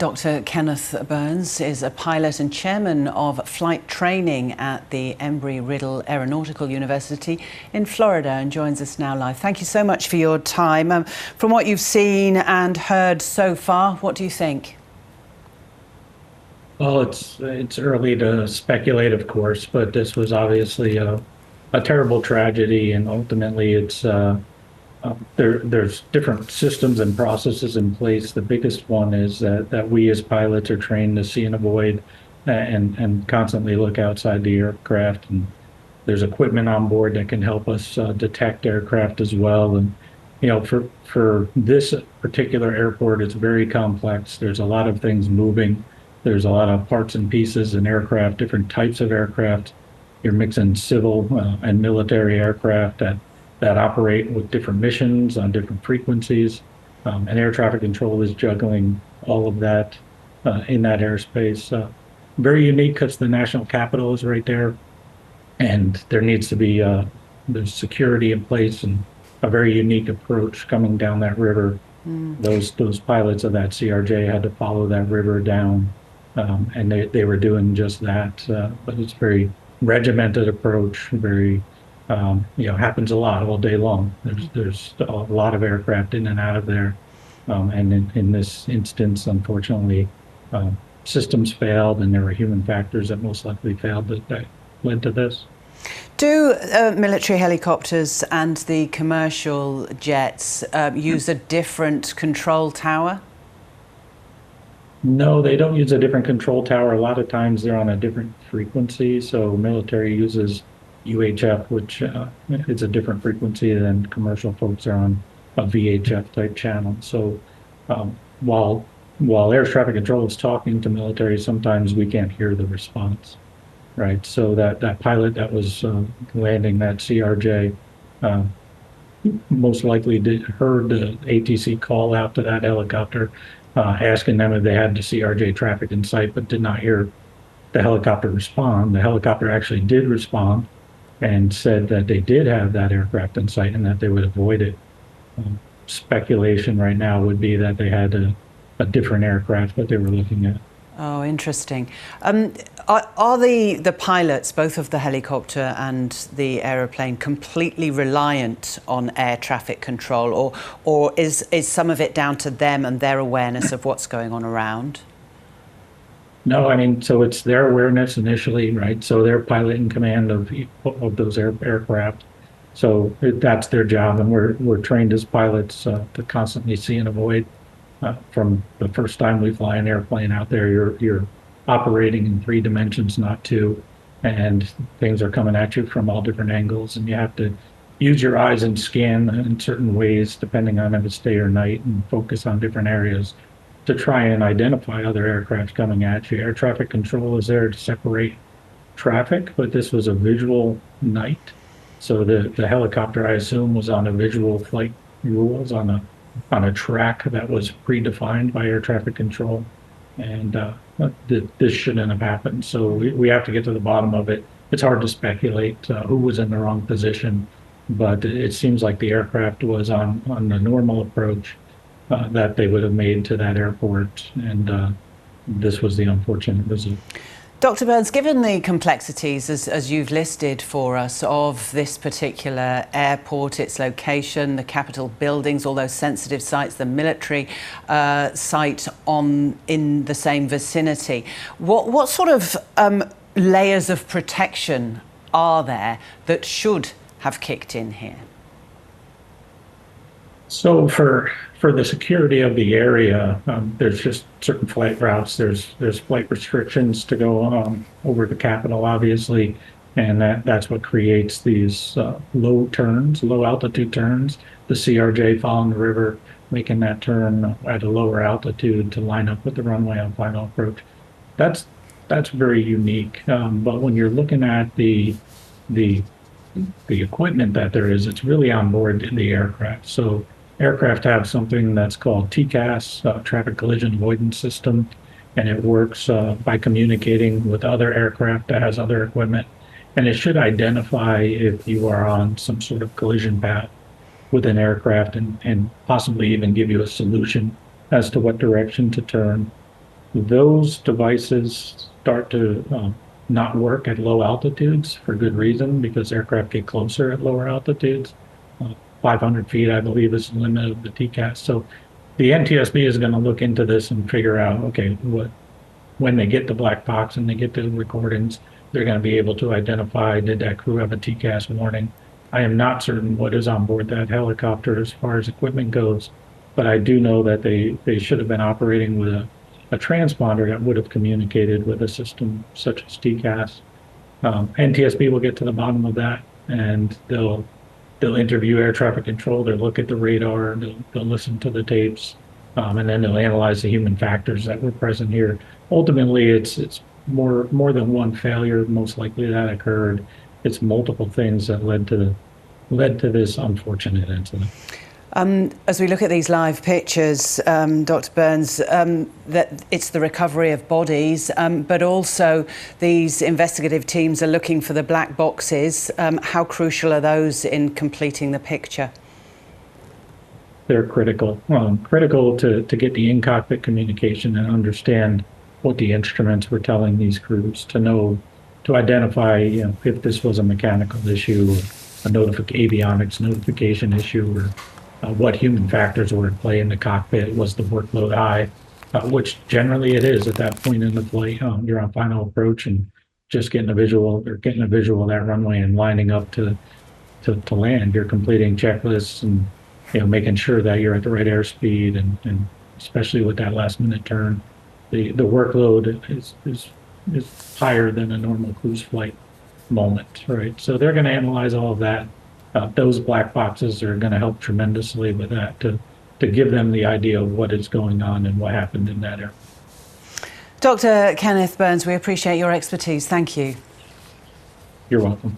Dr. Kenneth Byrnes is a pilot and chairman of flight training at the Embry-Riddle Aeronautical University in Florida and joins us now live. Thank you so much for your time. From what you've seen and heard so far, what do you think? Well, it's early to speculate, of course, but this was obviously a terrible tragedy, and ultimately there's different systems and processes in place. The biggest one is that we as pilots are trained to see and avoid and constantly look outside the aircraft. And there's equipment on board that can help us detect aircraft as well. And for this particular airport, it's very complex. There's a lot of things moving. There's a lot of parts and pieces in aircraft, different types of aircraft. You're mixing civil and military aircraft that operate with different missions on different frequencies. And air traffic control is juggling all of that in that airspace. Very unique because the national capital is right there, and there needs to be there's security in place and a very unique approach coming down that river. Those pilots of that CRJ had to follow that river down, and they were doing just that. But it's very regimented approach, very happens a lot all day long. There's a lot of aircraft in and out of there, and in this instance, unfortunately, systems failed, and there were human factors that most likely failed that led to this. Do military helicopters and the commercial jets use a different control tower? No, they don't use a different control tower. A lot of times they're on a different frequency. So military uses UHF, which is a different frequency than commercial folks are on a VHF type channel. So while air traffic control is talking to military, sometimes we can't hear the response, right? So that pilot that was landing that CRJ most likely heard the ATC call out to that helicopter, asking them if they had the CRJ traffic in sight, but did not hear the helicopter respond. The helicopter actually did respond and said that they did have that aircraft in sight and that they would avoid it. Speculation right now would be that they had a different aircraft that they were looking at. Oh, interesting. Are the pilots, both of the helicopter and the aeroplane, completely reliant on air traffic control, or is some of it down to them and their awareness of what's going on around? No, I mean, so it's their awareness initially, right? So they're pilot in command of those aircraft. So that's their job, and we're trained as pilots to constantly see and avoid. From the first time we fly an airplane out there, you're operating in 3 dimensions, not 2, and things are coming at you from all different angles, and you have to use your eyes and scan in certain ways, depending on if it's day or night, and focus on different areas to try and identify other aircraft coming at you. Air traffic control is there to separate traffic, but this was a visual night. So the helicopter, I assume, was on a visual flight rules on a track that was predefined by air traffic control, and this shouldn't have happened. So we have to get to the bottom of it. It's hard to speculate who was in the wrong position, but it seems like the aircraft was on the normal approach that they would have made to that airport, and this was the unfortunate result. Dr. Byrnes, given the complexities, as you've listed for us, of this particular airport, its location, the Capitol buildings, all those sensitive sites, the military site in the same vicinity, what sort of layers of protection are there that should have kicked in here? So for the security of the area, there's just certain flight routes. There's flight restrictions to go over the Capitol, obviously, and that's what creates these low altitude turns. The CRJ following the river, making that turn at a lower altitude to line up with the runway on final approach. That's very unique. But when you're looking at the equipment that there is, it's really on board in the aircraft. So aircraft have something that's called TCAS, Traffic Collision Avoidance System, and it works by communicating with other aircraft that has other equipment. And it should identify if you are on some sort of collision path with an aircraft and possibly even give you a solution as to what direction to turn. Those devices start to not work at low altitudes for good reason because aircraft get closer at lower altitudes. 500 feet, I believe, is the limit of the TCAS. So the NTSB is going to look into this and figure out, okay, when they get the black box and they get the recordings, they're going to be able to identify, did that crew have a TCAS warning? I am not certain what is on board that helicopter as far as equipment goes, but I do know that they should have been operating with a transponder that would have communicated with a system such as TCAS. NTSB will get to the bottom of that, and they'll interview air traffic control. They'll look at the radar. They'll listen to the tapes, and then they'll analyze the human factors that were present here. Ultimately, it's more than one failure. Most likely that occurred. It's multiple things that led to this unfortunate incident. As we look at these live pictures, Dr. Byrnes, that it's the recovery of bodies, but also these investigative teams are looking for the black boxes. How crucial are those in completing the picture? They're critical. Critical to get the in-cockpit communication and understand what the instruments were telling these crews, to identify, if this was a mechanical issue, or a avionics notification issue, or what human factors were at play in the cockpit. Was the workload high, which generally it is at that point in the flight. You're on final approach and just getting a visual of that runway and lining up to land. You're completing checklists and making sure that you're at the right airspeed, and especially with that last minute turn, the workload is higher than a normal cruise flight moment, right? So they're going to analyze all of that. Those black boxes are going to help tremendously with that, to give them the idea of what is going on and what happened in that area. Dr. Kenneth Byrnes, we appreciate your expertise. Thank you. You're welcome.